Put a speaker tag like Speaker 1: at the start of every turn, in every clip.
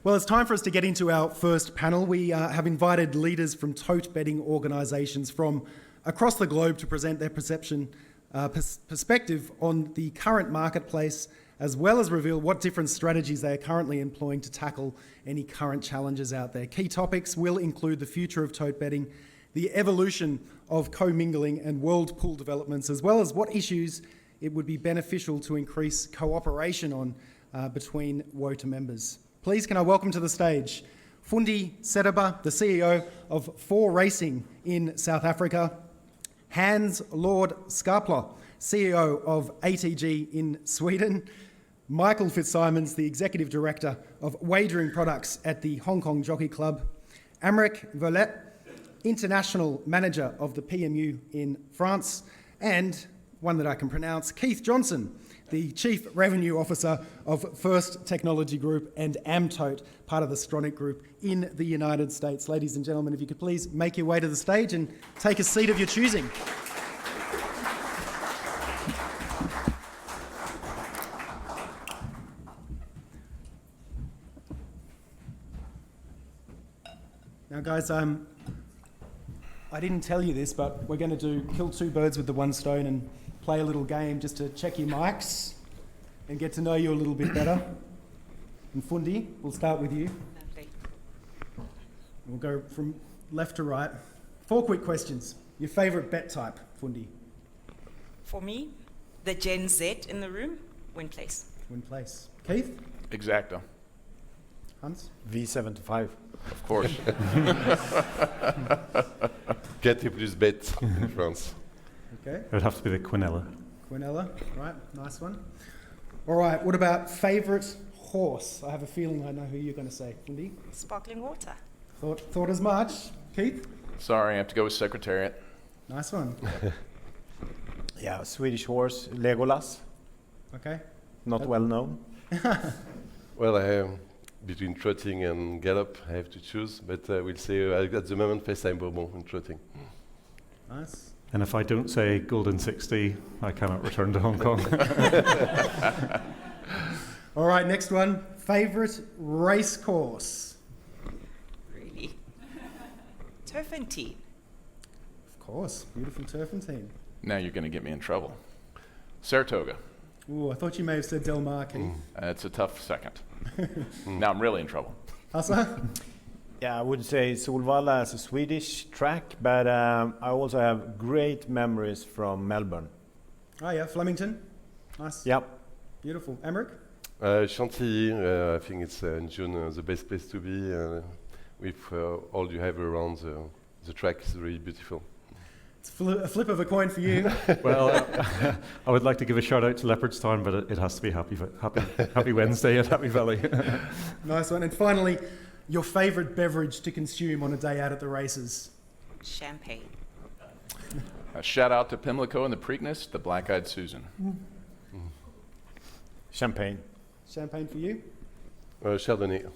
Speaker 1: Well, it's time for us to get into our first panel. We have invited leaders from tote betting organisations from across the globe to present their perspective on the current marketplace, as well as reveal what different strategies they are currently employing to tackle any current challenges out there. Key topics will include the future of tote betting, the evolution of commingling and world pool developments, as well as what issues it would be beneficial to increase cooperation on between WoTA members. Please can I welcome to the stage Fundi Sithebe, the CEO of 4 Racing in South Africa, Hans Lord Skarploth, CEO of ATG in Sweden, Michael Fitzsimons, the Executive Director of Wagering Products at the Hong Kong Jockey Club, Aymeric Verlet, International Manager of the PMU in France, and one that I can pronounce, Keith Johnson, the Chief Revenue Officer of First Technology Group and AmTote, part of the Stronach Group in the United States. Ladies and gentlemen, if you could please make your way to the stage and take a seat of your choosing. Now guys, I didn't tell you this, but we're going to kill 2 birds with the one stone and play a little game just to check your mics and get to know you a little bit better. And Fundi, we'll start with you.
Speaker 2: Lovely.
Speaker 1: We'll go from left to right. 4 quick questions. Your favourite bet type, Fundi?
Speaker 2: For me, the Gen Z in the room, win place.
Speaker 1: Win place. Keith?
Speaker 3: Exacto.
Speaker 1: Hans?
Speaker 4: V75.
Speaker 3: Of course.
Speaker 5: Get plus bet in France.
Speaker 1: Okay.
Speaker 4: It would have to be the Quinella.
Speaker 1: Quinella, right, nice one. All right, what about favourite horse? I have a feeling I know who you're going to say. Fundi?
Speaker 2: Sparkling water.
Speaker 1: Thought as much. Keith?
Speaker 3: Sorry, I have to go with Secretariat.
Speaker 1: Nice one.
Speaker 4: Yeah, Swedish horse, Legolas.
Speaker 1: Okay.
Speaker 4: Not well known.
Speaker 5: Well, I am between trotting and gallop. I have to choose, but we'll say at the moment, first time Bourbon in trotting.
Speaker 1: Nice.
Speaker 4: And if I don't say Golden 60, I cannot return to Hong Kong.
Speaker 1: All right, next one. Favourite race course?
Speaker 2: Really? Turfentine.
Speaker 1: Of course, beautiful turpentine.
Speaker 3: Now you're going to get me in trouble. Saratoga.
Speaker 1: Ooh, I thought you may have said Del Mar, Keith.
Speaker 3: It's a tough second. Now I'm really in trouble.
Speaker 1: Asa?
Speaker 4: Yeah, I would say Solvalla as a Swedish track, but I also have great memories from Melbourne.
Speaker 1: Oh yeah, Flemington. Nice.
Speaker 4: Yep.
Speaker 1: Beautiful. Aymeric?
Speaker 5: Chantilly, I think it's in June the best place to be. With all you have around, the track is really beautiful.
Speaker 1: It's a flip of a coin for you.
Speaker 4: Well, I would like to give a shout out to Leopardstown, but it has to be Happy Wednesday at Happy Valley.
Speaker 1: Nice one. And finally, your favourite beverage to consume on a day out at the races?
Speaker 2: Champagne.
Speaker 3: A shout out to Pimlico and the Preakness, the Black Eyed Susan.
Speaker 4: Champagne.
Speaker 1: Champagne for you?
Speaker 5: Chardonnay.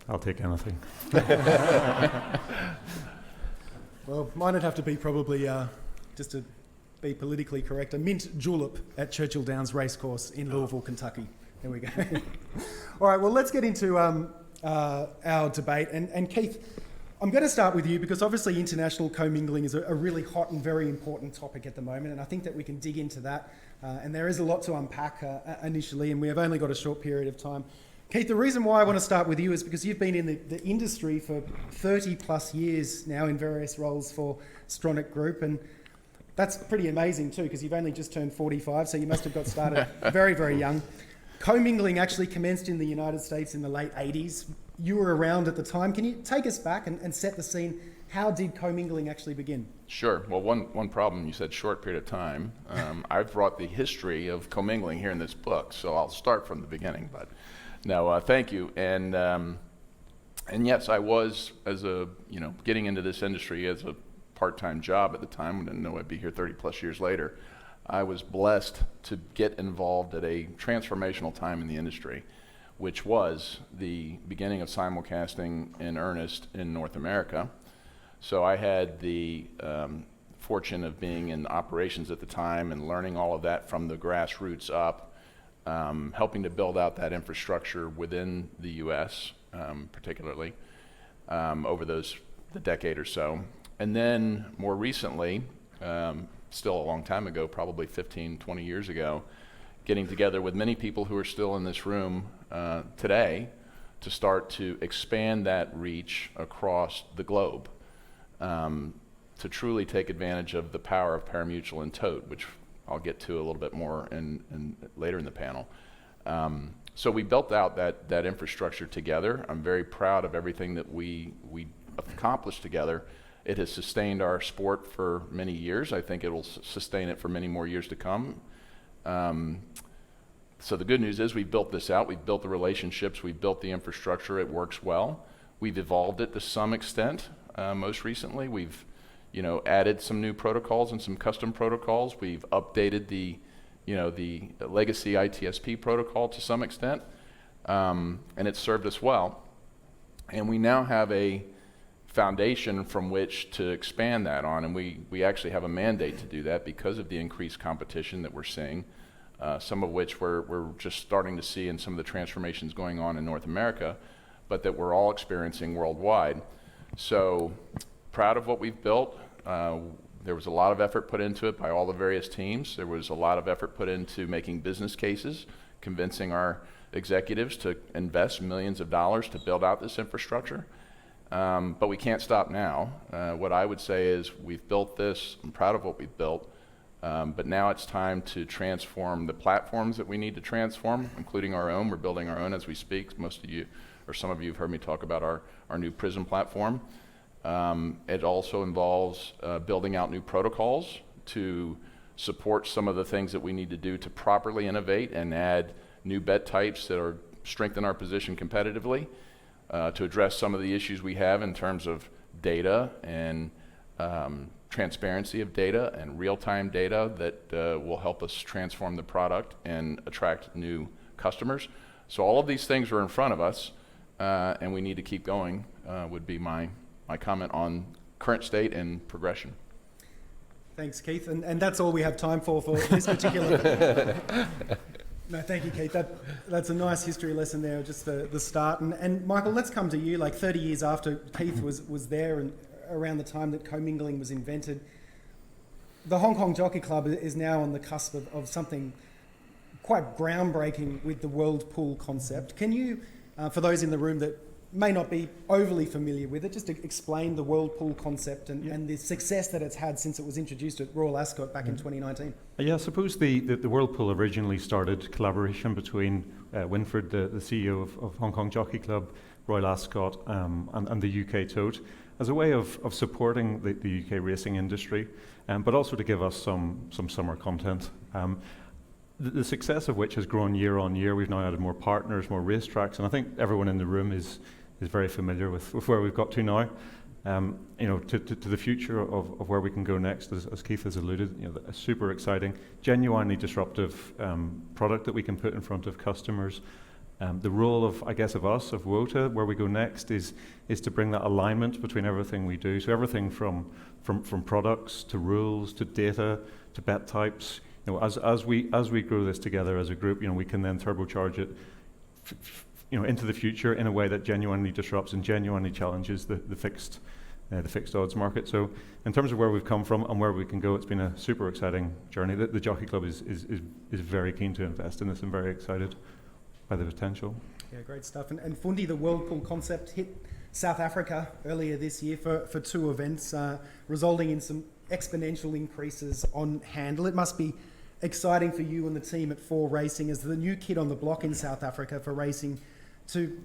Speaker 4: I'll take anything.
Speaker 1: Well, mine would have to be probably, just to be politically correct, a mint julep at Churchill Downs Racecourse in Louisville, Kentucky. There we go. All right, well, let's get into our debate. And Keith, I'm going to start with you because obviously international commingling is a really hot and very important topic at the moment, and I think that we can dig into that. And there is a lot to unpack initially, and we have only got a short period of time. Keith, the reason why I want to start with you is because you've been in the industry for 30 plus years now in various roles for Stronach Group, and that's pretty amazing too because you've only just turned 45, so you must have got started very, very young. Commingling actually commenced in the United States in the late 80s. You were around at the time. Can you take us back and set the scene? How did commingling actually begin?
Speaker 3: Sure. Well, one problem, you said short period of time. I've brought the history of commingling here in this book, so I'll start from the beginning. But no, thank you. And yes, I was getting into this industry as a part-time job at the time. I didn't know I'd be here 30 plus years later. I was blessed to get involved at a transformational time in the industry, which was the beginning of simulcasting in earnest in North America. So I had the fortune of being in operations at the time and learning all of that from the grassroots up. helping to build out that infrastructure within the U.S., particularly over the decade or so. And then more recently, still a long time ago, probably 15, 20 years ago, getting together with many people who are still in this room today to start to expand that reach across the globe, to truly take advantage of the power of parimutuel and Tote, which I'll get to a little bit more later in the panel. So we built out that infrastructure together. I'm very proud of everything that we accomplished together. It has sustained our sport for many years. I think it will sustain it for many more years to come. So the good news is we've built this out. We've built the relationships. We've built the infrastructure. It works well. We've evolved it to some extent. Most recently, we've added some new protocols and some custom protocols. We've updated the legacy ITSP protocol to some extent, and it's served us well. And we now have a foundation from which to expand that on, and we actually have a mandate to do that because of the increased competition that we're seeing, some of which we're just starting to see in some of the transformations going on in North America, but that we're all experiencing worldwide. So proud of what we've built. There was a lot of effort put into it by all the various teams. There was a lot of effort put into making business cases, convincing our executives to invest millions of dollars to build out this infrastructure. But we can't stop now. What I would say is we've built this. I'm proud of what we've built. But now it's time to transform the platforms that we need to transform, including our own. We're building our own as we speak. Most of you, or some of you have heard me talk about our new Prism platform. It also involves building out new protocols to support some of the things that we need to do to properly innovate and add new bet types that strengthen our position competitively, to address some of the issues we have in terms of data and transparency of data and real-time data that will help us transform the product and attract new customers. So all of these things are in front of us, and we need to keep going, would be my comment on current state and progression.
Speaker 1: Thanks, Keith. And that's all we have time for this particular... No, thank you, Keith. That's a nice history lesson there, just the start. And Michael, let's come to you. Like 30 years after Keith was there and around the time that commingling was invented, the Hong Kong Jockey Club is now on the cusp of something quite groundbreaking with the World Pool concept. Can you, for those in the room that may not be overly familiar with it, just to explain the World Pool concept and the success that it's had since it was introduced at Royal Ascot back in 2019?
Speaker 6: Yeah, I suppose the World Pool originally started collaboration between Winford, the CEO of Hong Kong Jockey Club, Royal Ascot, and the UK Tote, as a way of supporting the UK racing industry, but also to give us some summer content. The success of which has grown year on year. We've now added more partners, more racetracks, and I think everyone in the room is very familiar with where we've got to now. To the future of where we can go next, as Keith has alluded, a super exciting, genuinely disruptive product that we can put in front of customers. The role of WoTA, where we go next, is to bring that alignment between everything we do. So everything from products to rules to data to bet types. As we grow this together as a group, we can then turbocharge it, into the future in a way that genuinely disrupts and genuinely challenges the fixed odds market. So, in terms of where we've come from and where we can go, it's been a super exciting journey. The Jockey Club is very keen to invest in this and very excited by the potential.
Speaker 1: Yeah, great stuff. And Fundi, the World Pool concept hit South Africa earlier this year for 2 events, resulting in some exponential increases on handle. It must be exciting for you and the team at 4 Racing as the new kid on the block in South Africa for racing to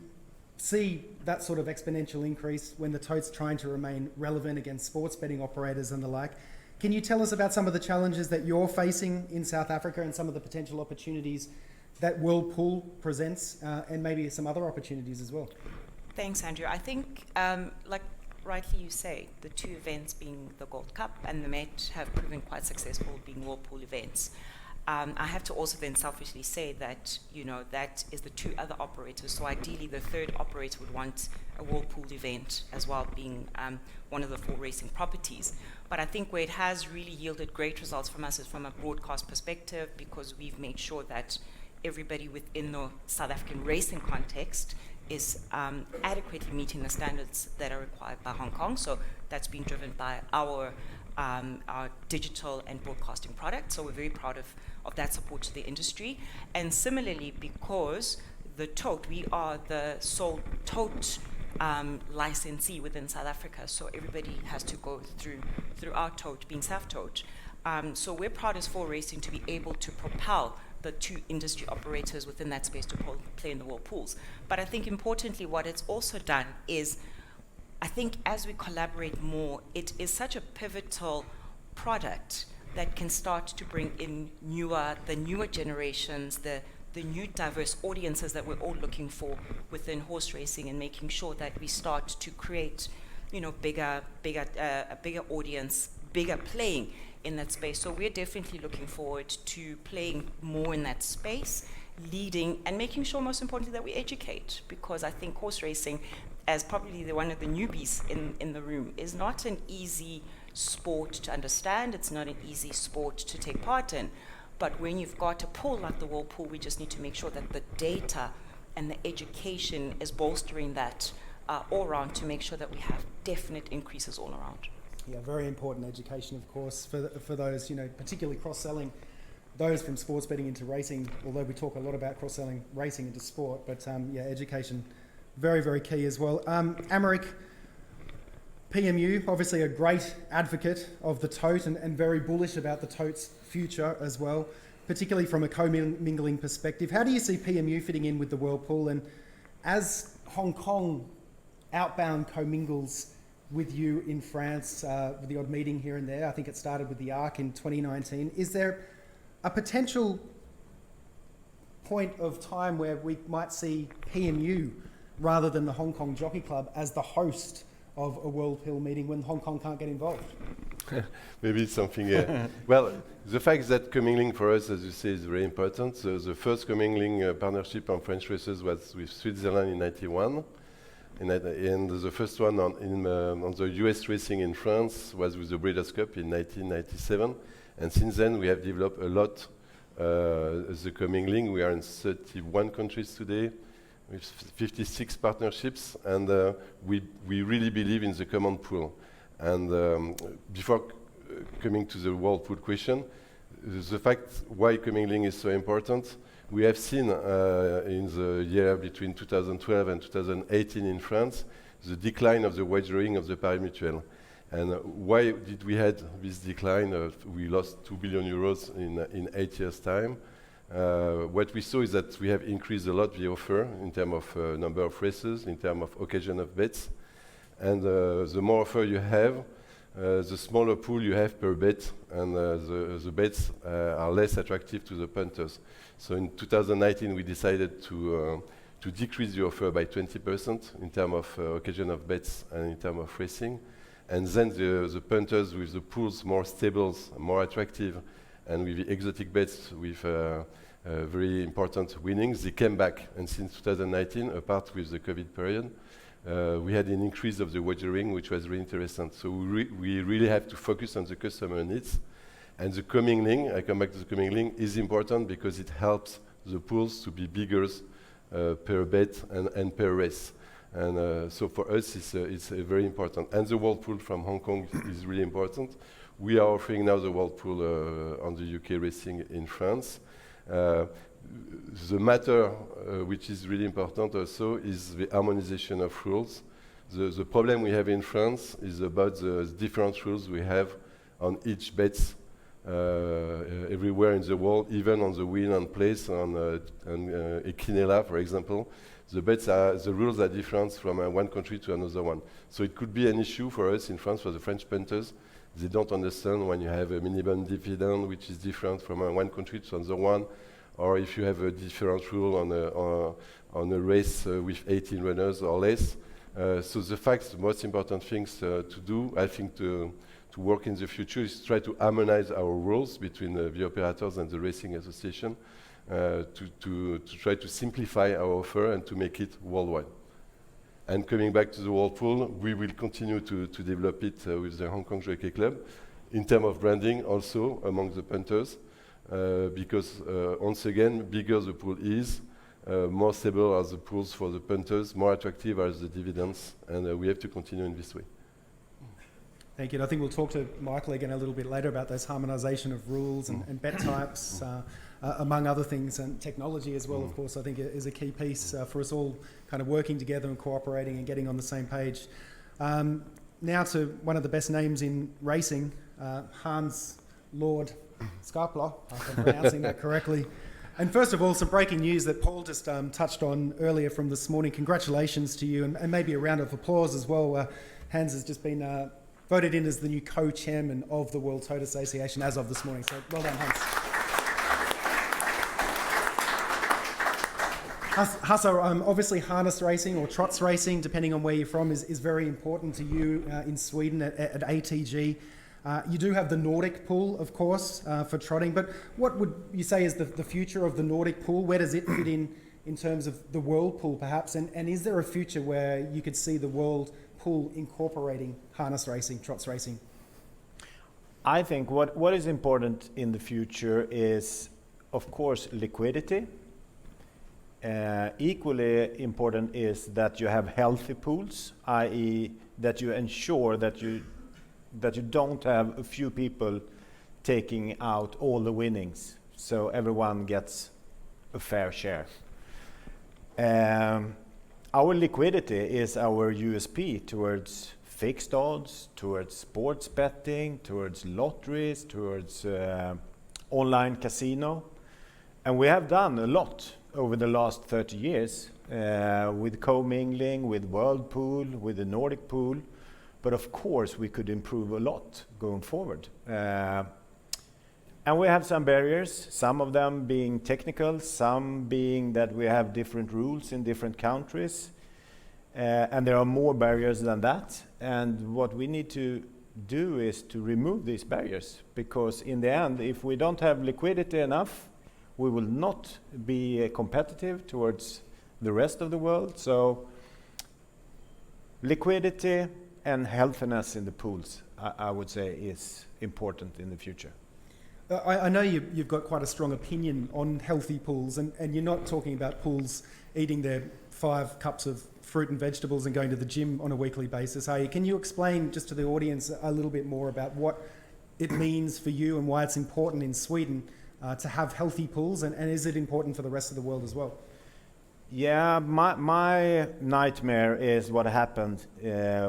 Speaker 1: see that sort of exponential increase when the Tote's trying to remain relevant against sports betting operators and the like. Can you tell us about some of the challenges that you're facing in South Africa and some of the potential opportunities that World Pool presents, and maybe some other opportunities as well?
Speaker 2: Thanks, Andrew. I think, like rightly you say, the 2 events being the Gold Cup and the Met have proven quite successful being World Pool events. I have to also then selfishly say that, that is the 2 other operators. So ideally, the 3rd operator would want a World Pool event as well, being one of the 4 racing properties. But I think where it has really yielded great results from us is from a broadcast perspective, because we've made sure that everybody within the South African racing context is adequately meeting the standards that are required by Hong Kong. So that's been driven by our digital and broadcasting product. So we're very proud of that support to the industry. And similarly, because the Tote, we are the sole Tote licensee within South Africa. So everybody has to go through our Tote, being South Tote. So we're proud as For Racing to be able to propel the two industry operators within that space to play in the world pools. But I think importantly, what it's also done is, I think as we collaborate more, it is such a pivotal product that can start to bring in the newer generations, the new diverse audiences that we're all looking for within horse racing, and making sure that we start to create, a bigger audience, bigger playing in that space. So we're definitely looking forward to playing more in that space, leading and making sure, most importantly, that we educate, because I think horse racing, as probably one of the newbies in the room, is not an easy sport to understand. It's not an easy sport to take part in. But when you've got a pool like the World Pool, we just need to make sure that the data and the education is bolstering that all around, to make sure that we have definite increases all around.
Speaker 1: Yeah, very important education, of course, for those, particularly cross-selling those from sports betting into racing, although we talk a lot about cross-selling racing into sport, but education, very, very key as well. Aymeric, PMU, obviously a great advocate of the Tote and very bullish about the Tote's future as well, particularly from a co-mingling perspective. How do you see PMU fitting in with the World Pool? And as Hong Kong outbound co-mingles with you in France, with the odd meeting here and there, I think it started with the ARC in 2019, is there a potential point of time where we might see PMU rather than the Hong Kong Jockey Club as the host of a World Pool meeting when Hong Kong can't get involved?
Speaker 5: Maybe it's something. Well, the fact that commingling for us, as you say, is very important. So the first commingling partnership on French races was with Switzerland in '91, and the first one on the US racing in France was with the Breeders' Cup in 1997. And since then, we have developed a lot the commingling. We are in 31 countries today, with 56 partnerships, and we really believe in the common pool. And before coming to the World Pool question, the fact why commingling is so important, we have seen in the year between 2012 and 2018 in France, the decline of the wagering of the Paris Mutuel. And why did we had this decline? We lost 2 billion euros in 8 years' time. What we saw is that we have increased a lot the offer in terms of number of races, in terms of occasion of bets. And the more offer you have, the smaller pool you have per bet, and the bets are less attractive to the punters. So in 2019, we decided to decrease the offer by 20% in terms of occasion of bets and in terms of racing. And then the punters with the pools more stable, more attractive, and with the exotic bets with very important winnings, they came back. And since 2019, apart with the COVID period, we had an increase of the wagering, which was really interesting. So we really have to focus on the customer needs. And the commingling, I come back to the commingling, is important because it helps the pools to be bigger per bet and per race. And so for us, it's very important. And the World Pool from Hong Kong is really important. We are offering now the World Pool on the UK racing in France. The matter which is really important also is the harmonization of rules. The problem we have in France is about the different rules we have on each bets everywhere in the world, even on the win and place on Equinella, for example. The rules are different from one country to another one. So it could be an issue for us in France, for the French punters. They don't understand when you have a minimum dividend, which is different from one country to another one, or if you have a different rule on a race with 18 runners or less. So the most important things to do, I think, to work in the future is try to harmonize our rules between the operators and the racing association to try to simplify our offer and to make it worldwide. And coming back to the World Pool, we will continue to develop it with the Hong Kong Jockey Club in terms of branding also among the punters. because once again, bigger the pool is, more stable are the pools for the punters, more attractive are the dividends, and we have to continue in this way.
Speaker 1: Thank you. And I think we'll talk to Michael again a little bit later about those harmonisation of rules and bet types, among other things, and technology as well, of course, I think is a key piece for us all kind of working together and cooperating and getting on the same page. Now to one of the best names in racing, Hans Lord Skarploth, if I'm pronouncing that correctly. And first of all, some breaking news that Paul just touched on earlier from this morning. Congratulations to you, and maybe a round of applause as well. Hans has just been voted in as the new co-chairman of the World Tote Association as of this morning. So well done, Hans. Obviously harness racing or trots racing, depending on where you're from, is very important to you in Sweden at ATG. You do have the Nordic pool, of course, for trotting, but what would you say is the future of the Nordic pool? Where does it fit in terms of the world pool, perhaps? And is there a future where you could see the world pool incorporating harness racing, trots racing?
Speaker 4: I think what is important in the future is, of course, liquidity. Equally important is that you have healthy pools, i.e. that you ensure that you don't have a few people taking out all the winnings, so everyone gets a fair share. Our liquidity is our USP towards fixed odds, towards sports betting, towards lotteries, towards online casino. And we have done a lot over the last 30 years with co-mingling, with World Pool, with the Nordic Pool. But of course, we could improve a lot going forward. And we have some barriers, some of them being technical, some being that we have different rules in different countries. And there are more barriers than that. And what we need to do is to remove these barriers, because in the end, if we don't have liquidity enough, we will not be competitive towards the rest of the world. So liquidity and healthiness in the pools, I would say, is important in the future.
Speaker 1: I know you've got quite a strong opinion on healthy pools, and you're not talking about pools eating their 5 cups of fruit and vegetables and going to the gym on a weekly basis, are you? Can you explain just to the audience a little bit more about what it means for you and why it's important in Sweden to have healthy pools, and is it important for the rest of the world as well?
Speaker 4: Yeah, my nightmare is what happened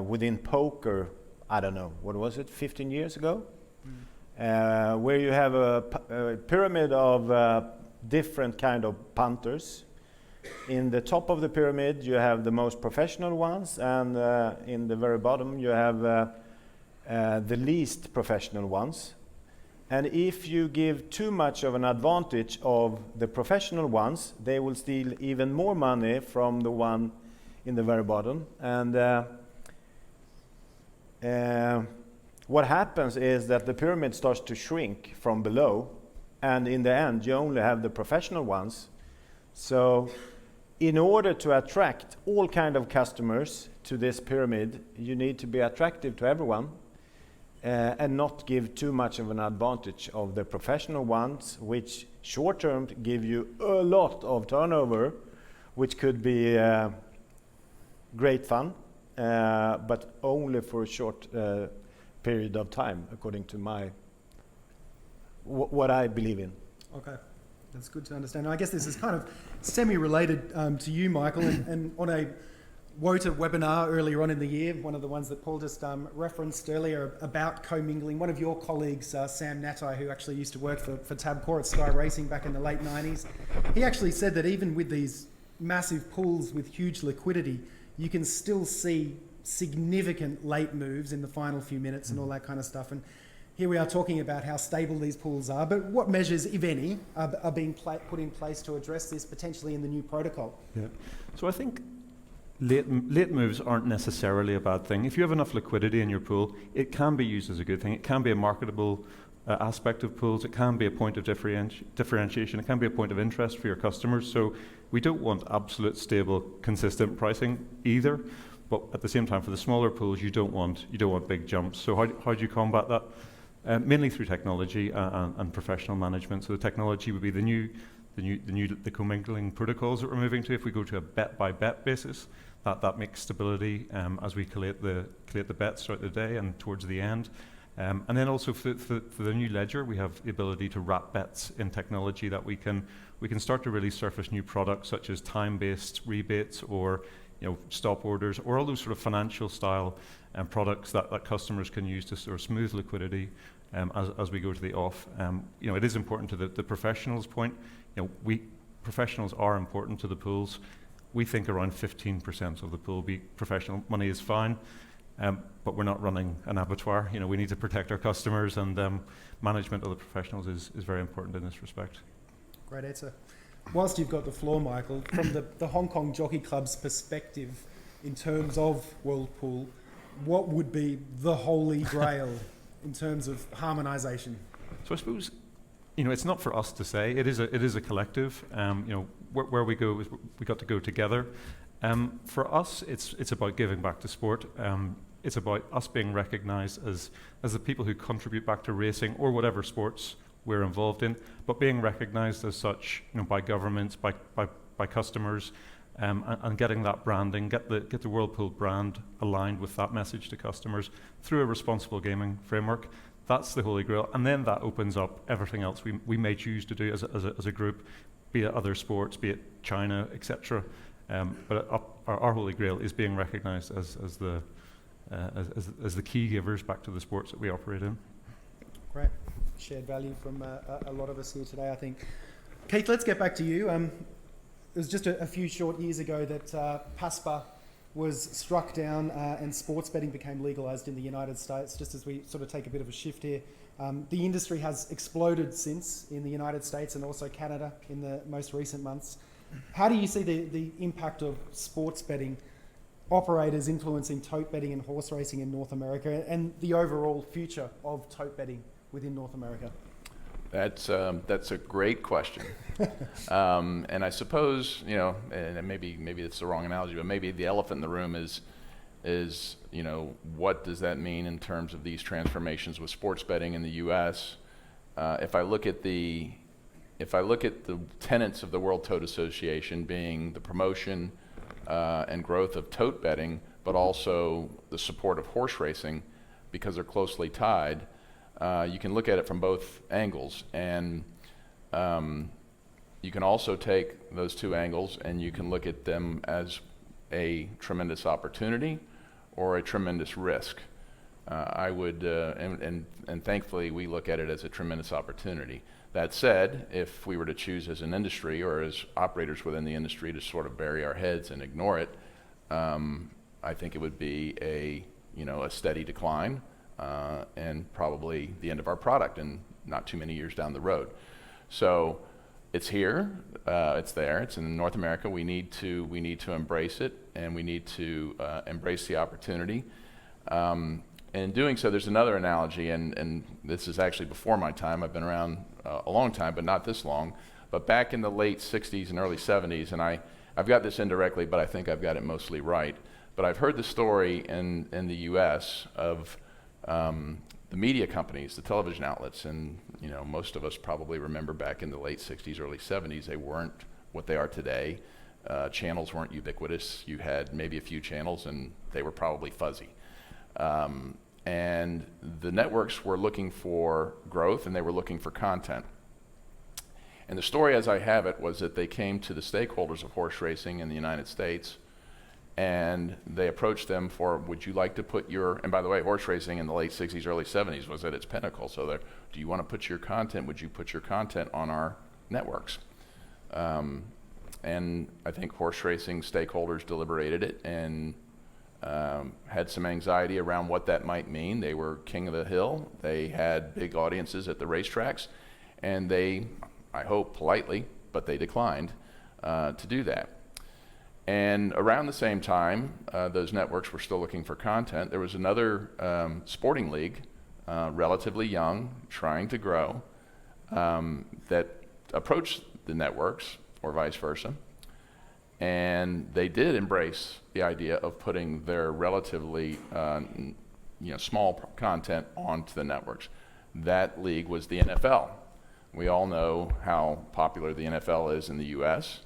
Speaker 4: within poker, I don't know, what was it, 15 years ago? Where you have a pyramid of different kind of punters. In the top of the pyramid you have the most professional ones, and in the very bottom you have the least professional ones. And if you give too much of an advantage of the professional ones, they will steal even more money from the one in the very bottom. And what happens is that the pyramid starts to shrink from below, and in the end you only have the professional ones. So in order to attract all kind of customers to this pyramid, you need to be attractive to everyone. And not give too much of an advantage of the professional ones, which short term give you a lot of turnover, which could be great fun, but only for a short period of time, according to what I believe in.
Speaker 1: Okay, that's good to understand. I guess this is kind of semi-related to you, Michael, and on a WoTA webinar earlier on in the year, one of the ones that Paul just referenced earlier about commingling. One of your colleagues, Sam Natai, who actually used to work for Tabcorp at Sky Racing back in the late 90s, he actually said that even with these massive pools with huge liquidity, you can still see significant late moves in the final few minutes and all that kind of stuff. And here we are talking about how stable these pools are, but what measures, if any, are being put in place to address this potentially in the new protocol?
Speaker 6: Yeah. So I think late moves aren't necessarily a bad thing. If you have enough liquidity in your pool, it can be used as a good thing. It can be a marketable aspect of pools. It can be a point of differentiation. It can be a point of interest for your customers. So we don't want absolute, stable, consistent pricing either. But at the same time, for the smaller pools, you don't want big jumps. So how do you combat that? mainly through technology and professional management. So the technology would be the commingling protocols that we're moving to. If we go to a bet-by-bet basis, that makes stability as we collate the bets throughout the day and towards the end. And then also for the new ledger, we have the ability to wrap bets in technology that we can start to really surface new products such as time-based rebates or stop orders, or all those sort of financial style products that customers can use to sort of smooth liquidity as we go to the off. It is important to the professionals point. Professionals are important to the pools. We think around 15% of the pool be professional. Money is fine, but we're not running an abattoir. We need to protect our customers, and management of the professionals is very important in this respect.
Speaker 1: Great answer. Whilst you've got the floor, Michael, from the Hong Kong Jockey Club's perspective, in terms of World Pool, what would be the holy grail in terms of harmonisation?
Speaker 6: So I suppose, it's not for us to say. It is a collective. Where we go, we got to go together. For us, it's about giving back to sport. It's about us being recognised as the people who contribute back to racing or whatever sports we're involved in, but being recognised as such, by governments, by customers, and getting that branding, get the World Pool brand aligned with that message to customers through a responsible gaming framework. That's the holy grail, and then that opens up everything else we may choose to do as a group, be it other sports, be it China, etc. But our holy grail is being recognised as the key givers back to the sports that we operate in.
Speaker 1: Great. Shared value from a lot of us here today, I think. Keith, let's get back to you. It was just a few short years ago that PASPA was struck down and sports betting became legalised in the United States, just as we sort of take a bit of a shift here. The industry has exploded since in the United States and also Canada in the most recent months. How do you see the impact of sports betting, operators influencing tote betting and horse racing in North America, and the overall future of tote betting within North America?
Speaker 3: That's a great question, and I suppose and maybe it's the wrong analogy, but maybe the elephant in the room is what does that mean in terms of these transformations with sports betting in the U.S. If I look at the tenets of the World Tote Association being the promotion and growth of tote betting, but also the support of horse racing because they're closely tied. You can look at it from both angles, and you can also take those two angles and you can look at them as a tremendous opportunity or a tremendous risk. I would, and thankfully we look at it as a tremendous opportunity. That said, if we were to choose as an industry or as operators within the industry to sort of bury our heads and ignore it, I think it would be a steady decline. And probably the end of our product and not too many years down the road. So it's here, it's there, it's in North America. We need to embrace it, and we need to embrace the opportunity. And in doing so, there's another analogy, and this is actually before my time. I've been around a long time, but not this long. But back in the late 60s and early 70s, and I've got this indirectly, but I think I've got it mostly right. But I've heard the story in the U.S. of the media companies, the television outlets, and most of us probably remember back in the late 60s, early 70s, they weren't what they are today. Channels weren't ubiquitous. You had maybe a few channels, and they were probably fuzzy. And the networks were looking for growth, and they were looking for content. And the story, as I have it, was that they came to the stakeholders of horse racing in the United States, and they approached them for, would you like to put your, and by the way, horse racing in the late 60s, early 70s was at its pinnacle, so do you want to put your content, would you put your content on our networks? And I think horse racing stakeholders deliberated it and had some anxiety around what that might mean. They were king of the hill, they had big audiences at the racetracks, and they, I hope politely, but they declined to do that. And around the same time, those networks were still looking for content. There was another sporting league, relatively young, trying to grow, that approached the networks, or vice versa. And they did embrace the idea of putting their relatively small content onto the networks. that league was the NFL. We all know how popular the NFL is in the U.S.,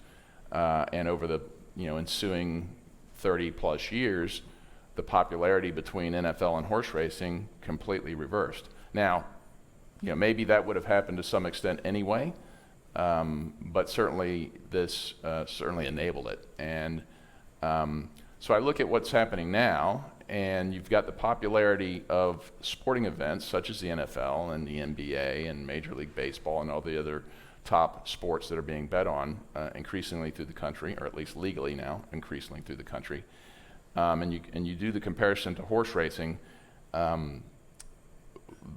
Speaker 3: and over the ensuing 30 plus years, the popularity between NFL and horse racing completely reversed. Now, maybe that would have happened to some extent anyway, but certainly this certainly enabled it. And so I look at what's happening now, and you've got the popularity of sporting events such as the NFL and the NBA and Major League Baseball and all the other top sports that are being bet on increasingly through the country, or at least legally now, increasingly through the country. And you do the comparison to horse racing.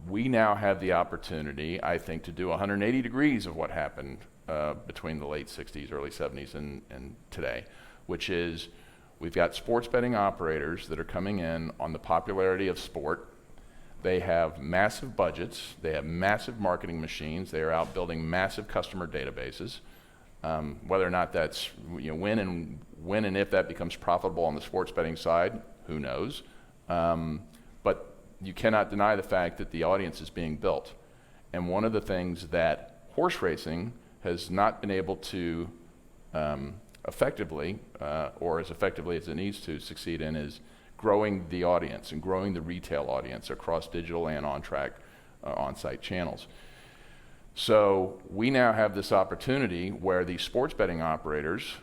Speaker 3: We now have the opportunity, I think, to do 180 degrees of what happened between the late 60s, early 70s, and today, which is we've got sports betting operators that are coming in on the popularity of sport. They have massive budgets. They have massive marketing machines. They are out building massive customer databases. Whether or not that's when and if that becomes profitable on the sports betting side, who knows? But you cannot deny the fact that the audience is being built. And one of the things that horse racing has not been able to effectively, or as effectively as it needs to succeed in, is growing the audience and growing the retail audience across digital and on-track, on-site channels. So we now have this opportunity where these sports betting operators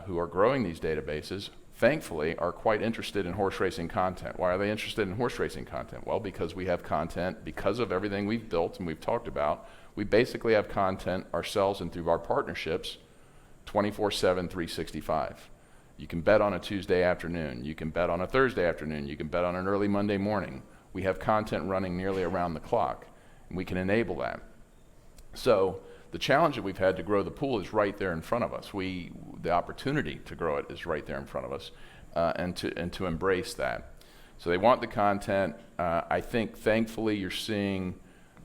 Speaker 3: who are growing these databases, thankfully, are quite interested in horse racing content. Why are they interested in horse racing content? Well, because we have content, because of everything we've built and we've talked about, we basically have content ourselves and through our partnerships 24/7, 365. You can bet on a Tuesday afternoon. You can bet on a Thursday afternoon. You can bet on an early Monday morning. We have content running nearly around the clock, and we can enable that. So the challenge that we've had to grow the pool is right there in front of us. The opportunity to grow it is right there in front of us, and to embrace that. So they want the content. I think, thankfully, you're seeing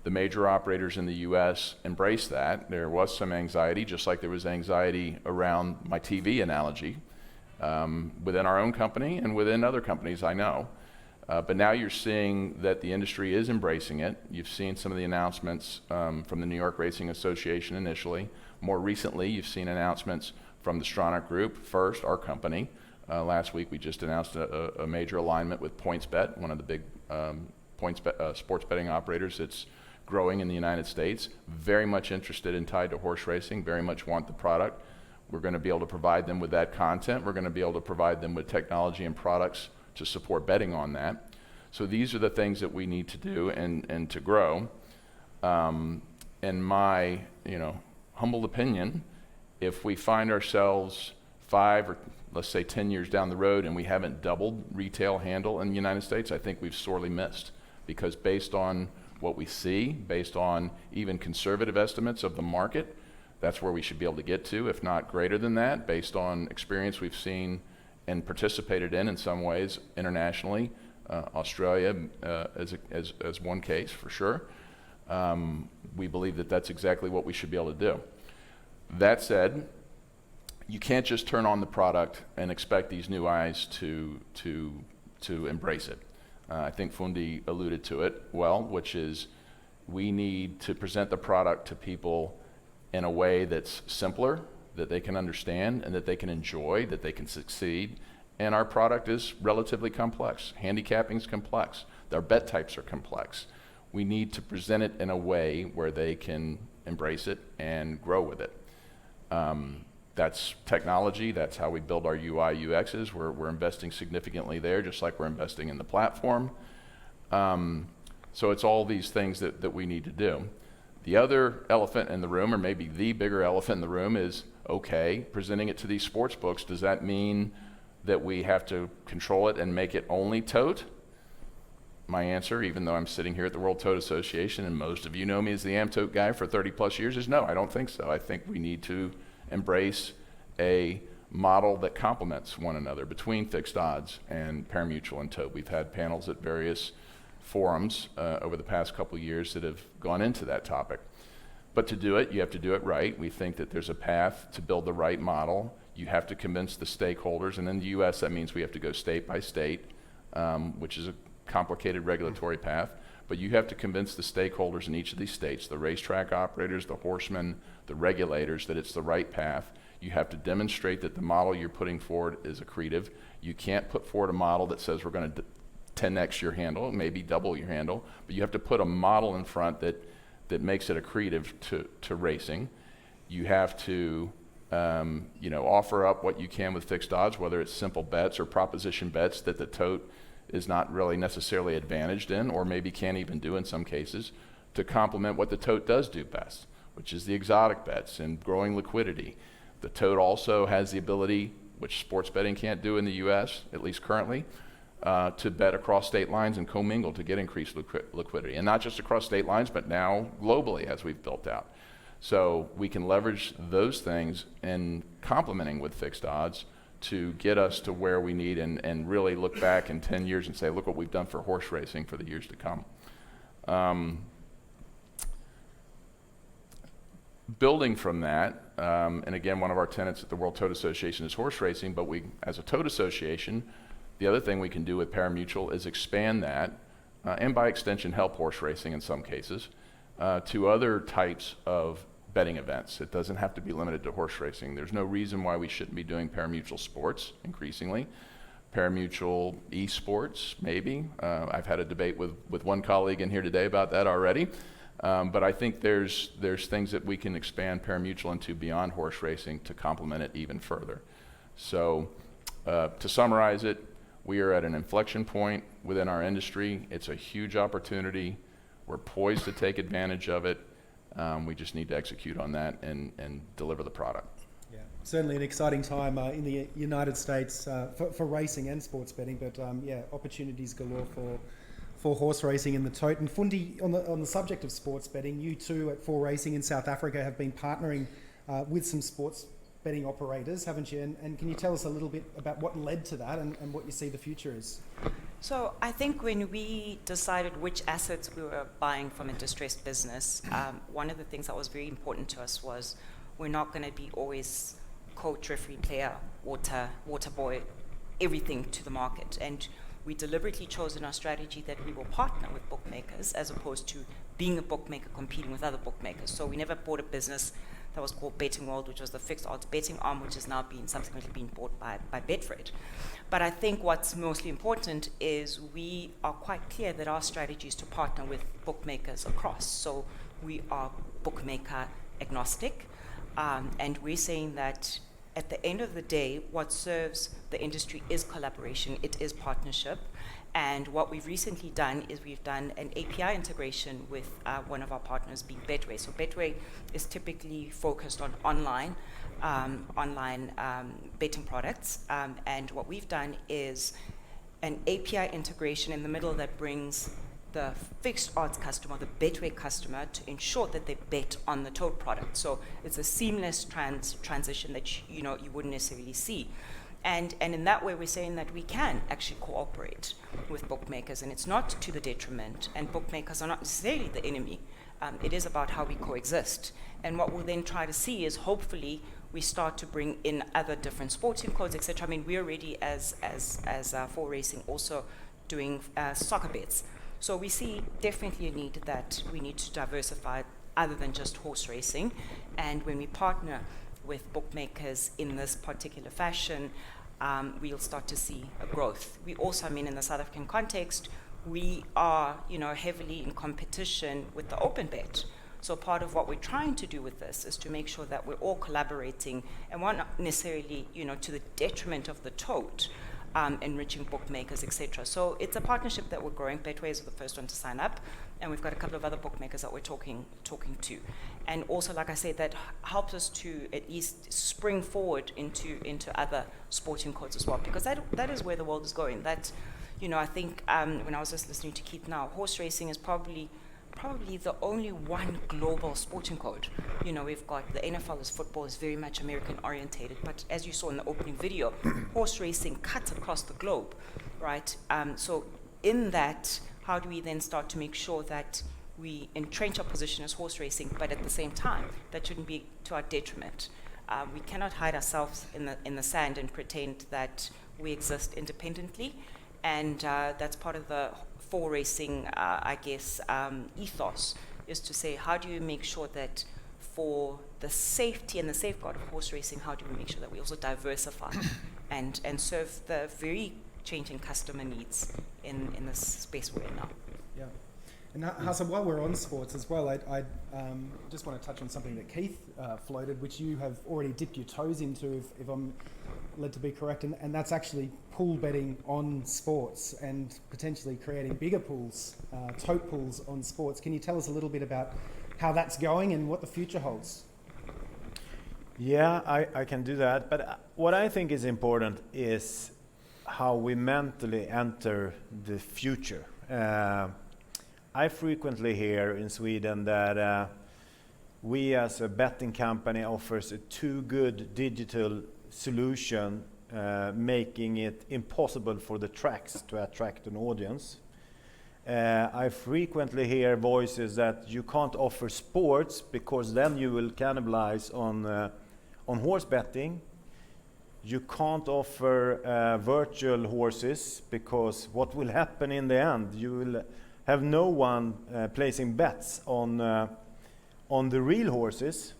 Speaker 3: the major operators in the U.S. embrace that. There was some anxiety, just like there was anxiety around my TV analogy, within our own company and within other companies I know. But now you're seeing that the industry is embracing it. You've seen some of the announcements from the New York Racing Association initially. More recently, you've seen announcements from the Stronach Group, first, our company. Last week we just announced a major alignment with PointsBet, one of the big sports betting operators that's growing in the United States. Very much interested and tied to horse racing, very much want the product. We're going to be able to provide them with that content. We're going to be able to provide them with technology and products to support betting on that. So these are the things that we need to do and to grow. In my humble opinion, if we find ourselves 5 or let's say 10 years down the road and we haven't doubled retail handle in the United States, I think we've sorely missed. Because based on what we see, based on even conservative estimates of the market, that's where we should be able to get to, if not greater than that, based on experience we've seen and participated in some ways internationally. Australia as one case for sure. We believe that that's exactly what we should be able to do. That said, you can't just turn on the product and expect these new eyes to embrace it. I think Fundi alluded to it well, which is we need to present the product to people in a way that's simpler, that they can understand and that they can enjoy, that they can succeed. And our product is relatively complex. Handicapping's complex. Our bet types are complex. We need to present it in a way where they can embrace it and grow with it. That's technology. That's how we build our UI, UXs. We're investing significantly there, just like we're investing in the platform. So it's all these things that we need to do. The other elephant in the room, or maybe the bigger elephant in the room, is, okay, presenting it to these sports books, does that mean that we have to control it and make it only Tote? My answer, even though I'm sitting here at the World Tote Association and most of you know me as the AmTote guy for 30 plus years, is no, I don't think so. I think we need to embrace a model that complements one another between fixed odds and parimutuel and Tote. We've had panels at various forums over the past couple of years that have gone into that topic. But to do it, you have to do it right. We think that there's a path to build the right model. You have to convince the stakeholders, and in the US that means we have to go state by state, which is a complicated regulatory path. But you have to convince the stakeholders in each of these states, the racetrack operators, the horsemen, the regulators, that it's the right path. You have to demonstrate that the model you're putting forward is accretive. You can't put forward a model that says we're going to 10x your handle, maybe double your handle, but you have to put a model in front that makes it accretive to racing. You have to offer up what you can with fixed odds, whether it's simple bets or proposition bets that the Tote is not really necessarily advantaged in, or maybe can't even do in some cases, to complement what the Tote does do best, which is the exotic bets and growing liquidity. The Tote also has the ability, which sports betting can't do in the US, at least currently, to bet across state lines and commingle to get increased liquidity. And not just across state lines, but now globally as we've built out. So we can leverage those things and complementing with fixed odds to get us to where we need and really look back in 10 years and say, look what we've done for horse racing for the years to come. Building from that, and again, one of our tenets at the World Tote Association is horse racing, but we, as a Tote Association, the other thing we can do with pari-mutuel is expand that, and by extension help horse racing in some cases, to other types of betting events. It doesn't have to be limited to horse racing. There's no reason why we shouldn't be doing pari-mutuel sports increasingly. Pari-mutuel esports, maybe. I've had a debate with one colleague in here today about that already. But I think there's things that we can expand pari-mutuel into beyond horse racing to complement it even further. So to summarize it, we are at an inflection point within our industry. It's a huge opportunity. We're poised to take advantage of it. We just need to execute on that and deliver the product.
Speaker 1: Yeah, certainly an exciting time in the United States for racing and sports betting, but yeah, opportunities galore for horse racing in the Tote. And Fundi, on the subject of sports betting, you too at 4Racing in South Africa have been partnering with some sports betting operators, haven't you? And can you tell us a little bit about what led to that and what you see the future is?
Speaker 2: So I think when we decided which assets we were buying from a distressed business, one of the things that was very important to us was we're not going to be always coach, referee, player, water boy, everything to the market. And we deliberately chose in our strategy that we will partner with bookmakers as opposed to being a bookmaker competing with other bookmakers. So we never bought a business that was called Betting World, which was the fixed odds betting arm, which has now subsequently been bought by Betfred. But I think what's mostly important is we are quite clear that our strategy is to partner with bookmakers across. So we are bookmaker agnostic, and we're saying that at the end of the day, what serves the industry is collaboration, it is partnership. And what we've recently done is we've done an API integration with one of our partners being Betway. So Betway is typically focused on online betting products. And what we've done is an API integration in the middle that brings the fixed odds customer, the Betway customer, to ensure that they bet on the Tote product. So it's a seamless transition that you wouldn't necessarily see. And in that way, we're saying that we can actually cooperate with bookmakers, and it's not to the detriment, and bookmakers are not necessarily the enemy. It is about how we coexist. And what we'll then try to see is hopefully we start to bring in other different sporting codes, etc. I mean, we're already, as 4Racing, also doing soccer bets. So we see definitely a need that we need to diversify other than just horse racing. And when we partner with bookmakers in this particular fashion, we'll start to see a growth. We also, in the South African context, we are, heavily in competition with the open bet. So part of what we're trying to do with this is to make sure that we're all collaborating, and we're not necessarily, to the detriment of the Tote, enriching bookmakers, etc. So it's a partnership that we're growing. Betway is the first one to sign up, and we've got a couple of other bookmakers that we're talking to. And also, like I said, that helps us to at least spring forward into other sporting codes as well, because that is where the world is going. That, I think when I was just listening to Keith now, horse racing is probably the only one global sporting code. We've got the NFL as football is very much American orientated, but as you saw in the opening video, horse racing cuts across the globe, right? So in that, how do we then start to make sure that we entrench our position as horse racing, but at the same time, that shouldn't be to our detriment. We cannot hide ourselves in the sand and pretend that we exist independently, and that's part of the for racing, ethos is to say, how do you make sure that for the safety and the safeguard of horse racing, how do we make sure that we also diversify and serve the very changing customer needs in this space we're in now?
Speaker 1: Yeah. And Hassan, while we're on sports as well, I just want to touch on something that Keith floated, which you have already dipped your toes into, if I'm led to be correct, and that's actually pool betting on sports and potentially creating bigger pools, tote pools on sports. Can you tell us a little bit about how that's going and what the future holds?
Speaker 4: Yeah, I can do that. But what I think is important is how we mentally enter the future. I frequently hear in Sweden that we as a betting company offers a too good digital solution, making it impossible for the tracks to attract an audience. I frequently hear voices that you can't offer sports because then you will cannibalize on horse betting. You can't offer virtual horses because what will happen in the end? You will have no one placing bets on the real horses.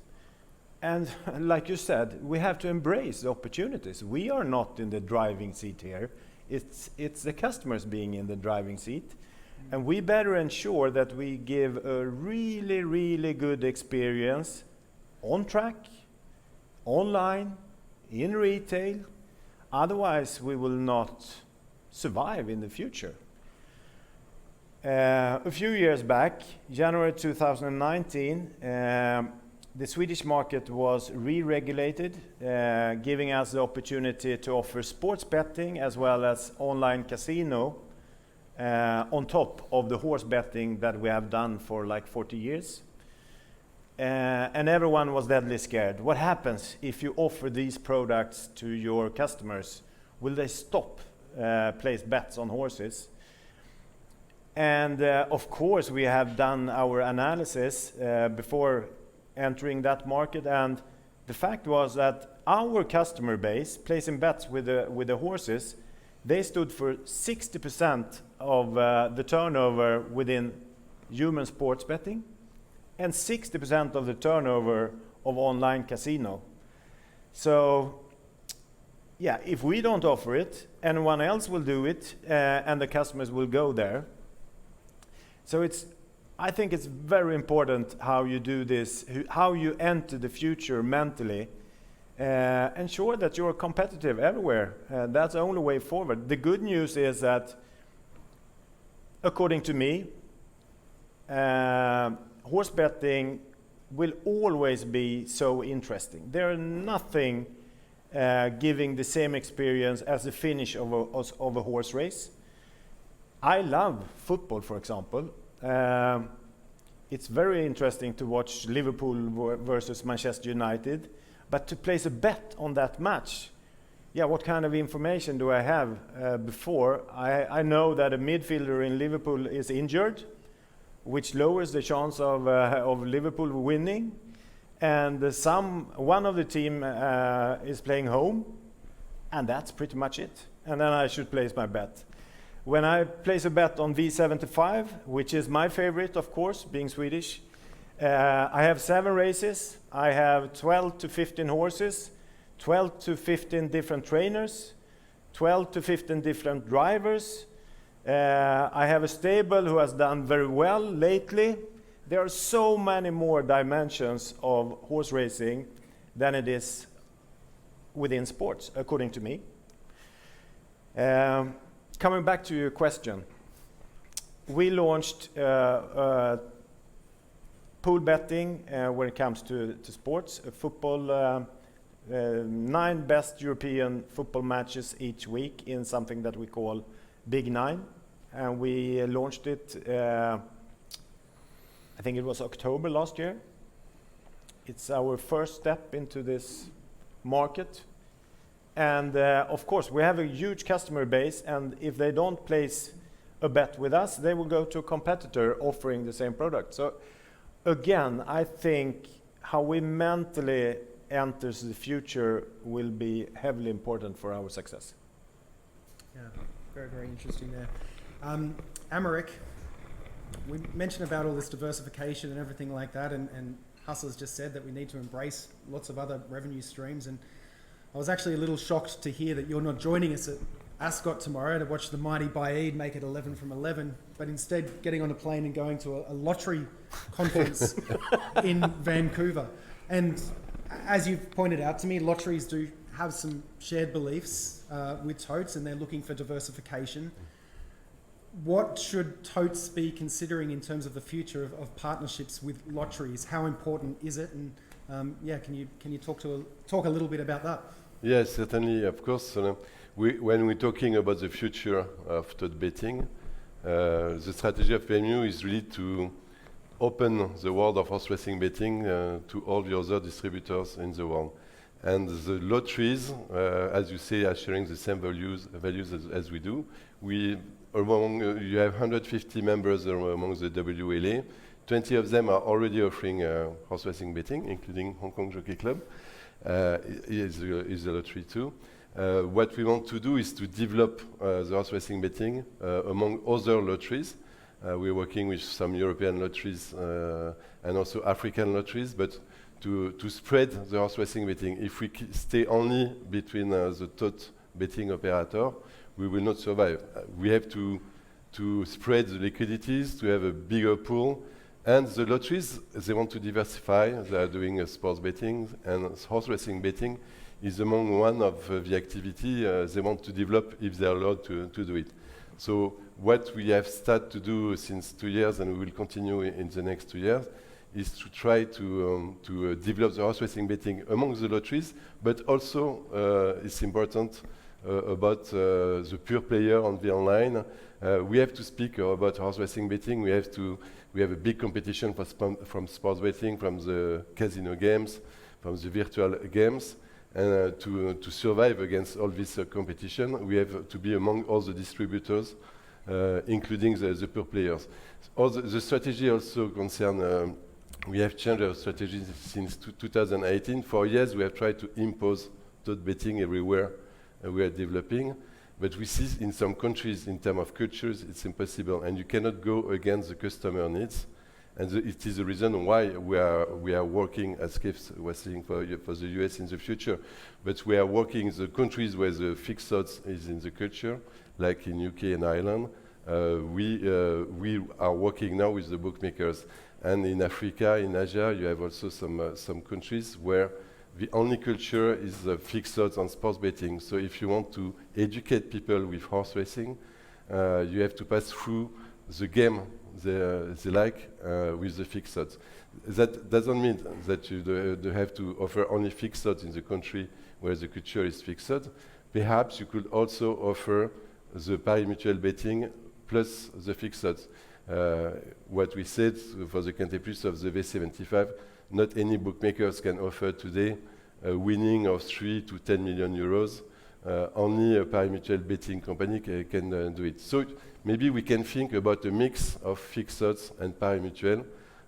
Speaker 4: And like you said, we have to embrace the opportunities. We are not in the driving seat here. It's the customers being in the driving seat. And we better ensure that we give a really, really good experience on track, online, in retail. Otherwise, we will not survive in the future. A few years back, January 2019, the Swedish market was re-regulated, giving us the opportunity to offer sports betting as well as online casino on top of the horse betting that we have done for like 40 years. And everyone was deadly scared. What happens if you offer these products to your customers? Will they stop place bets on horses? And of course, we have done our analysis before entering that market, and the fact was that our customer base placing bets with the horses, they stood for 60% of the turnover within human sports betting and 60% of the turnover of online casino. So yeah, if we don't offer it, anyone else will do it, and the customers will go there. So I think it's very important how you do this, how you enter the future mentally. Ensure that you're competitive everywhere. That's the only way forward. The good news is that, according to me, horse betting will always be so interesting. There is nothing giving the same experience as the finish of a horse race. I love football, for example. It's very interesting to watch Liverpool versus Manchester United, but to place a bet on that match, yeah, what kind of information do I have before? I know that a midfielder in Liverpool is injured, which lowers the chance of Liverpool winning, and one of the team is playing home, and that's pretty much it. And then I should place my bet. When I place a bet on V75, which is my favorite, of course, being Swedish, I have 7 races. I have 12 to 15 horses, 12 to 15 different trainers, 12 to 15 different drivers. I have a stable who has done very well lately. There are so many more dimensions of horse racing than it is within sports, according to me. Coming back to your question, we launched pool betting when it comes to sports, football, 9 best European football matches each week in something that we call Big 9. And we launched it, I think it was October last year. It's our first step into this market. And of course, we have a huge customer base, and if they don't place a bet with us, they will go to a competitor offering the same product. So again, I think how we mentally enter the future will be heavily important for our success.
Speaker 1: Yeah, very, very interesting there. Aymeric, we mentioned about all this diversification and everything like that, and Hustler's just said that we need to embrace lots of other revenue streams, and I was actually a little shocked to hear that you're not joining us at Ascot tomorrow to watch the mighty Baaeed make it 11 from 11, but instead getting on a plane and going to a lottery conference in Vancouver. And as you've pointed out to me, lotteries do have some shared beliefs with totes, and they're looking for diversification. What should totes be considering in terms of the future of partnerships with lotteries? How important is it? And can you talk a little bit about that?
Speaker 5: Yes, certainly, of course. When we're talking about the future of tote betting, the strategy of PMU is really to open the world of horse racing betting to all the other distributors in the world. And the lotteries, as you say, are sharing the same values as we do. You have 150 members among the WLA. 20 of them are already offering horse racing betting, including Hong Kong Jockey Club. Is a lottery too. What we want to do is to develop the horse racing betting among other lotteries. We're working with some European lotteries and also African lotteries, but to spread the horse racing betting. If we stay only between the tote betting operator, we will not survive. We have to spread the liquidities, to have a bigger pool. And the lotteries, they want to diversify. They are doing sports betting, and horse racing betting is among one of the activity they want to develop if they are allowed to do it. So what we have started to do since 2 years, and we will continue in the next 2 years, is to try to develop the horse racing betting among the lotteries, but also it's important about the pure player on the online. We have to speak about horse racing betting. We have a big competition from sports betting, from the casino games, from the virtual games. And to survive against all this competition, we have to be among all the distributors, including the pure players. The strategy also concerns, we have changed our strategy since 2018. For years, we have tried to impose tote betting everywhere we are developing. But we see in some countries, in terms of cultures, it's impossible, and you cannot go against the customer needs. And it is the reason why we are working, as Keith was saying, for the US in the future. But we are working in the countries where the fixed odds is in the culture, like in UK and Ireland. We are working now with the bookmakers. And in Africa, in Asia, you have also some countries where the only culture is fixed odds on sports betting. So if you want to educate people with horse racing, you have to pass through the game they like with the fixed odds. That doesn't mean that you have to offer only fixed odds in the country where the culture is fixed odds. Perhaps you could also offer the pari-mutuel betting plus the fixed odds. What we said for the Quintet Plus of the V75, not any bookmakers can offer today a winning of 3 to 10 million euros. Only a pari-mutuel betting company can do it. So maybe we can think about a mix of fixed odds and pari-mutuel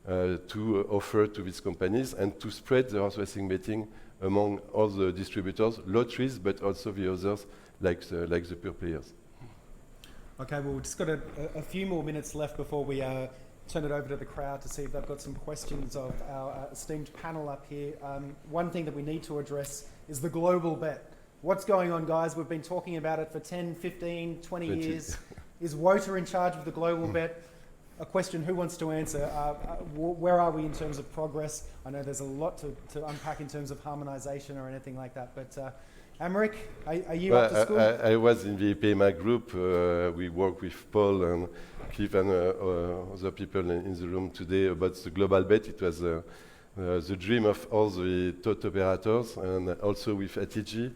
Speaker 5: to offer to these companies and to spread the horse racing betting among all the distributors, lotteries, but also the others like the pure players.
Speaker 1: Okay, well, we've just got a few more minutes left before we turn it over to the crowd to see if they've got some questions of our esteemed panel up here. One thing that we need to address is the global bet. What's going on, guys? We've been talking about it for 10, 15, 20 years. Is WoTA in charge of the global bet? A question, who wants to answer? Where are we in terms of progress? I know there's a lot to unpack in terms of harmonization or anything like that, but Aymeric, are you up to school?
Speaker 5: I was in the PMA group. We work with Paul and Keith and other people in the room today about the global bet. It was the dream of all the tote operators and also with ATG.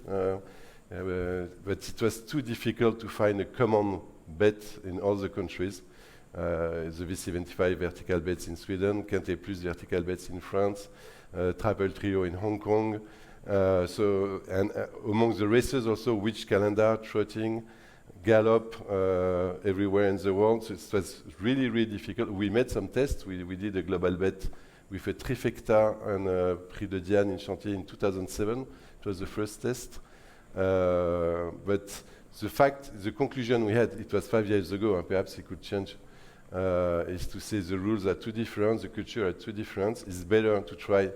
Speaker 5: But it was too difficult to find a common bet in all the countries. The V75 vertical bets in Sweden, Quintet Plus vertical bets in France, Triple Trio in Hong Kong. Among the races also, which calendar, trotting, gallop, everywhere in the world. So it was really, really difficult. We made some tests. We did a global bet with a trifecta and Prix de Diane in Chantilly in 2007. It was the first test. But the conclusion we had, it was 5 years ago, and perhaps it could change, is to say the rules are too different, the culture are too different. It's better to try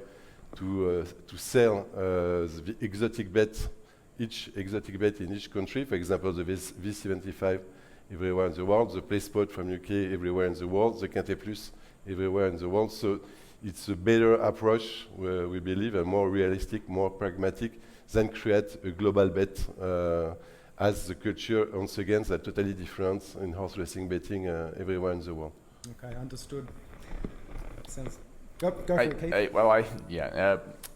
Speaker 5: to sell the exotic bet, each exotic bet in each country. For example, the V75 everywhere in the world, the PlaySport from UK everywhere in the world, the Quintet Plus everywhere in the world. So it's a better approach, we believe, a more realistic, more pragmatic, than create a global bet, as the culture, once again, are totally different in horse racing betting everywhere in the world.
Speaker 1: Okay, understood. Sounds. Go for it, Keith.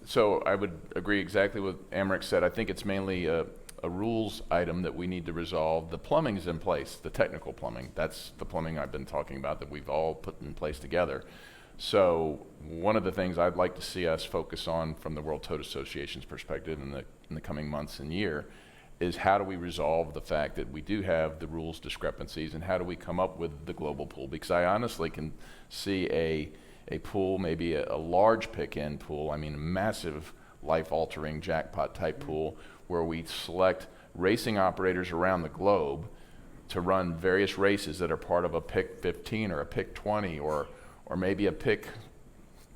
Speaker 3: So I would agree exactly what Aymeric said. I think it's mainly a rules item that we need to resolve. The plumbing is in place, the technical plumbing. That's the plumbing I've been talking about that we've all put in place together. So one of the things I'd like to see us focus on from the World Tote Association's perspective in the coming months and year is how do we resolve the fact that we do have the rules discrepancies, and how do we come up with the global pool? Because I honestly can see a pool, maybe a large pick-in pool, I mean a massive life-altering jackpot type pool, where we select racing operators around the globe to run various races that are part of a pick 15 or a pick 20 or maybe a pick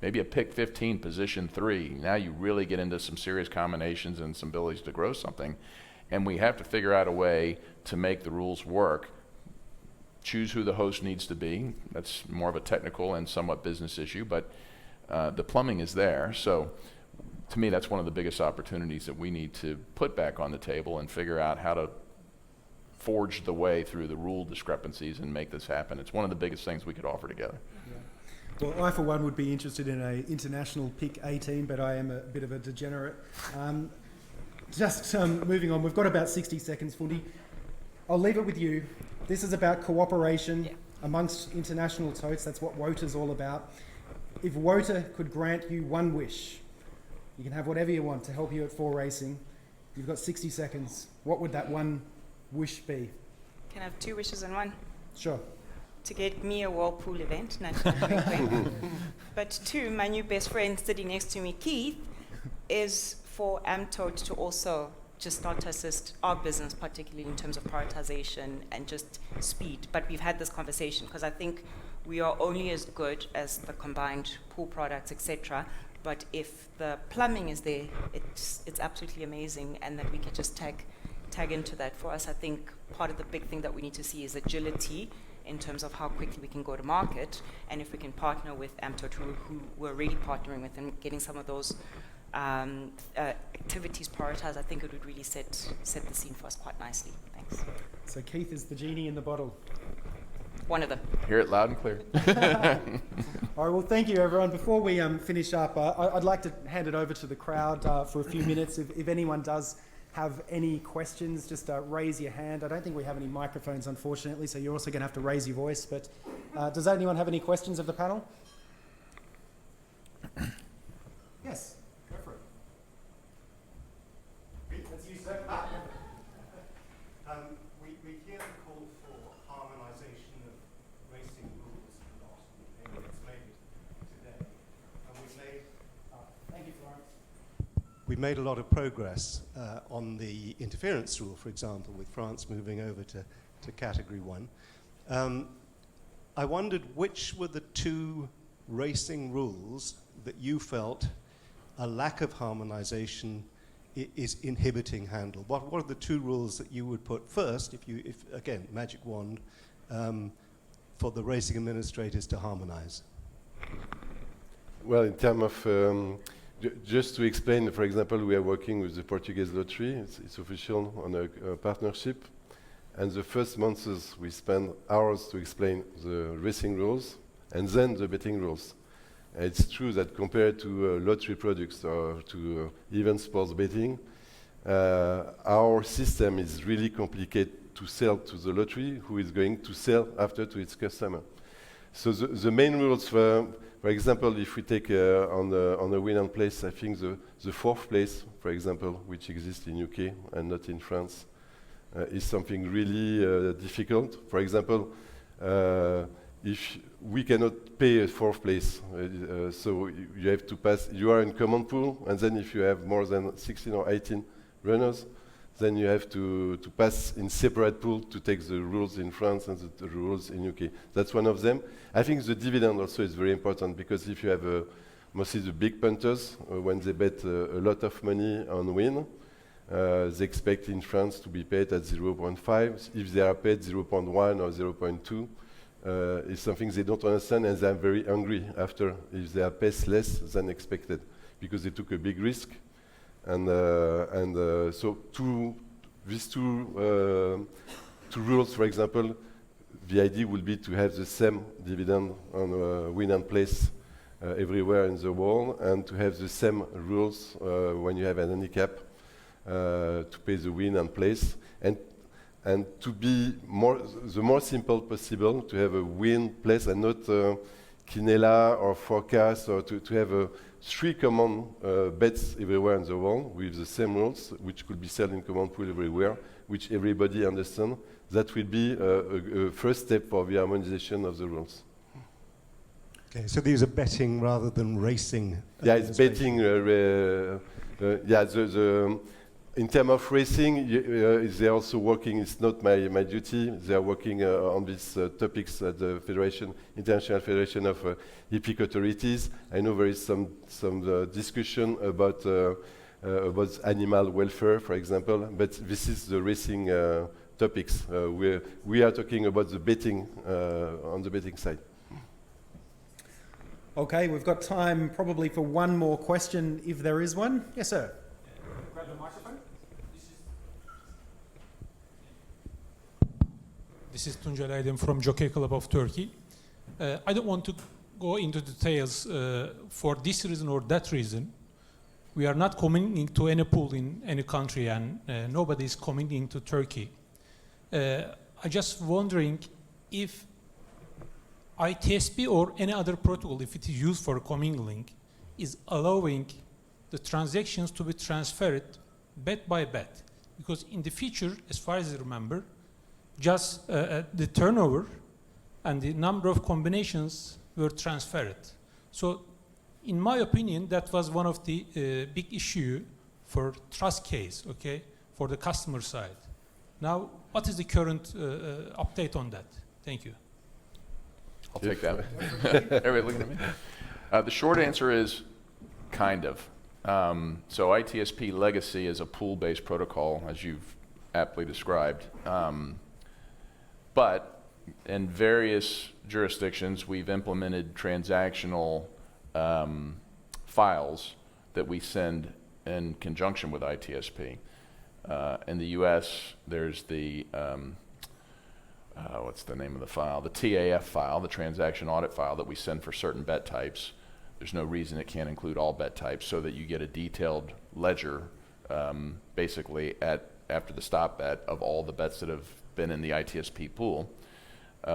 Speaker 3: 15 position 3. Now you really get into some serious combinations and some abilities to grow something, and we have to figure out a way to make the rules work. Choose who the host needs to be. That's more of a technical and somewhat business issue, but the plumbing is there. So to me, that's one of the biggest opportunities that we need to put back on the table and figure out how to forge the way through the rule discrepancies and make this happen. It's one of the biggest things we could offer together.
Speaker 1: Yeah. Well, I for one would be interested in an international pick 18, but I am a bit of a degenerate. Moving on, we've got about 60 seconds, Fundi. I'll leave it with you. This is about cooperation amongst international totes. That's what WoTA's all about. If WoTA could grant you one wish, you can have whatever you want to help you at 4 Racing. You've got 60 seconds. What would that one wish be?
Speaker 2: Can I have 2 wishes in one?
Speaker 1: Sure.
Speaker 2: To get me a Whirlpool event, national. But 2, my new best friend sitting next to me, Keith, is for AmTote to also just start to assist our business, particularly in terms of prioritization and just speed. But we've had this conversation because I think we are only as good as the combined pool products, etc. But if the plumbing is there, it's absolutely amazing, and that we can just tag into that. For us, I think part of the big thing that we need to see is agility in terms of how quickly we can go to market, and if we can partner with AmTote, who we're already partnering with, and getting some of those activities prioritized, I think it would really set the scene for us quite nicely. Thanks.
Speaker 1: So Keith is the genie in the bottle.
Speaker 2: One of them.
Speaker 3: Hear it loud and clear.
Speaker 1: All right, well, thank you, everyone. Before we finish up, I'd like to hand it over to the crowd for a few minutes. If anyone does have any questions, just raise your hand. I don't think we have any microphones, unfortunately, so you're also going to have to raise your voice. But does anyone have any questions of the panel? Yes.
Speaker 7: We hear the call for harmonisation of racing rules a lot, and it's made it today. And thank you, Florence. We've made a lot of progress on the interference rule, for example, with France moving over to Category 1. I wondered which were the 2 racing rules that you felt a lack of harmonisation is inhibiting handle. What are the 2 rules that you would put first, if again, magic wand, for the racing administrators to harmonise?
Speaker 5: Well, in terms of, just to explain, for example, we are working with the Portuguese lottery. It's official on a partnership. And the first months we spend hours to explain the racing rules and then the betting rules. It's true that compared to lottery products or to even sports betting, our system is really complicated to sell to the lottery, who is going to sell after to its customer. So the main rules, for example, if we take on the win and place, I think the 4th place, for example, which exists in UK and not in France, is something really difficult. For example, if we cannot pay a 4th place, so you have to pass, you are in common pool, and then if you have more than 16 or 18 runners, then you have to pass in separate pool to take the rules in France and the rules in UK. That's one of them. I think the dividend also is very important, because if you have mostly the big punters, when they bet a lot of money on win, they expect in France to be paid at 0.5. If they are paid 0.1 or 0.2, it's something they don't understand, and they are very angry after if they are paid less than expected, because they took a big risk. And so these two rules, for example, the idea will be to have the same dividend on win and place everywhere in the world, and to have the same rules when you have an handicap to pay the win and place, and to be the more simple possible, to have a win, place, and not Quinella or forecast, or to have 3 common bets everywhere in the world with the same rules, which could be sold in common pool everywhere, which everybody understands. That will be a first step for the harmonization of the rules.
Speaker 7: Okay, so these are betting rather than racing.
Speaker 5: Yeah, it's betting. In terms of racing, they're also working. It's not my duty. They are working on these topics at the International Federation of Hippic Authorities. I know there is some discussion about animal welfare, for example. But this is the racing topics. We are talking about the betting on the betting side.
Speaker 1: Okay, we've got time probably for one more question, if there is one. Yes, sir.
Speaker 8: Grab the microphone. This is Tuncel Aydın from Jockey Club of Turkey. I don't want to go into details for this reason or that reason. We are not coming into any pool in any country, and nobody is coming into Turkey. I just wondering if ITSP or any other protocol, if it is used for commingling, is allowing the transactions to be transferred bet by bet. Because in the future, as far as I remember, just the turnover and the number of combinations were transferred. So in my opinion, that was one of the big issue for trust case, okay, for the customer side. Now, what is the current update on that? Thank you.
Speaker 3: I'll take that. Everybody looking at me? The short answer is kind of. So ITSP Legacy is a pool-based protocol, as you've aptly described. But in various jurisdictions, we've implemented transactional files that we send in conjunction with ITSP. In the US, there's the what's the name of the file? The TAF file, the transaction audit file that we send for certain bet types. There's no reason it can't include all bet types, so that you get a detailed ledger basically after the stop bet of all the bets that have been in the ITSP pool.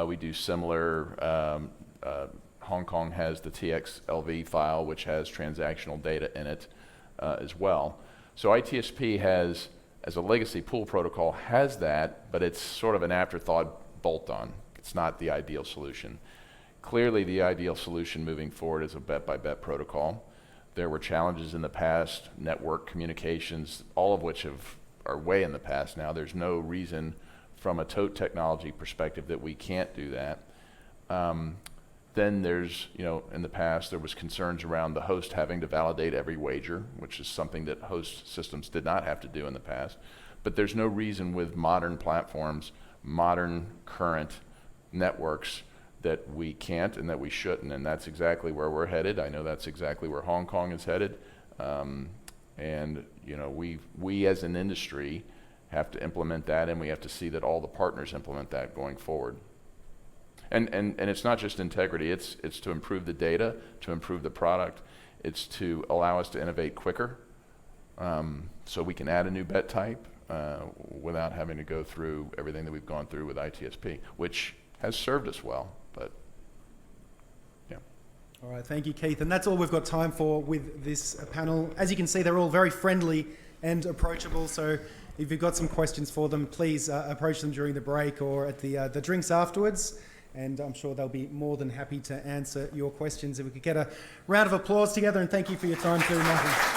Speaker 3: We do similar, Hong Kong has the TXLV file, which has transactional data in it as well. So ITSP has, as a legacy pool protocol, has that, but it's sort of an afterthought bolt-on. It's not the ideal solution. Clearly, the ideal solution moving forward is a bet-by-bet protocol. There were challenges in the past, network communications, all of which are way in the past now. There's no reason from a Tote technology perspective that we can't do that. Then there's, in the past, there was concerns around the host having to validate every wager, which is something that host systems did not have to do in the past. But there's no reason with modern platforms, modern current networks, that we can't and that we shouldn't, and that's exactly where we're headed. I know that's exactly where Hong Kong is headed. And we as an industry have to implement that, and we have to see that all the partners implement that going forward. And it's not just integrity, it's to improve the data, to improve the product, it's to allow us to innovate quicker, so we can add a new bet type without having to go through everything that we've gone through with ITSP, which has served us well, but yeah.
Speaker 1: All right, thank you, Keith. And that's all we've got time for with this panel. As you can see, they're all very friendly and approachable, so if you've got some questions for them, please approach them during the break or at the drinks afterwards, and I'm sure they'll be more than happy to answer your questions. If we could get a round of applause together, and thank you for your time too, Martin.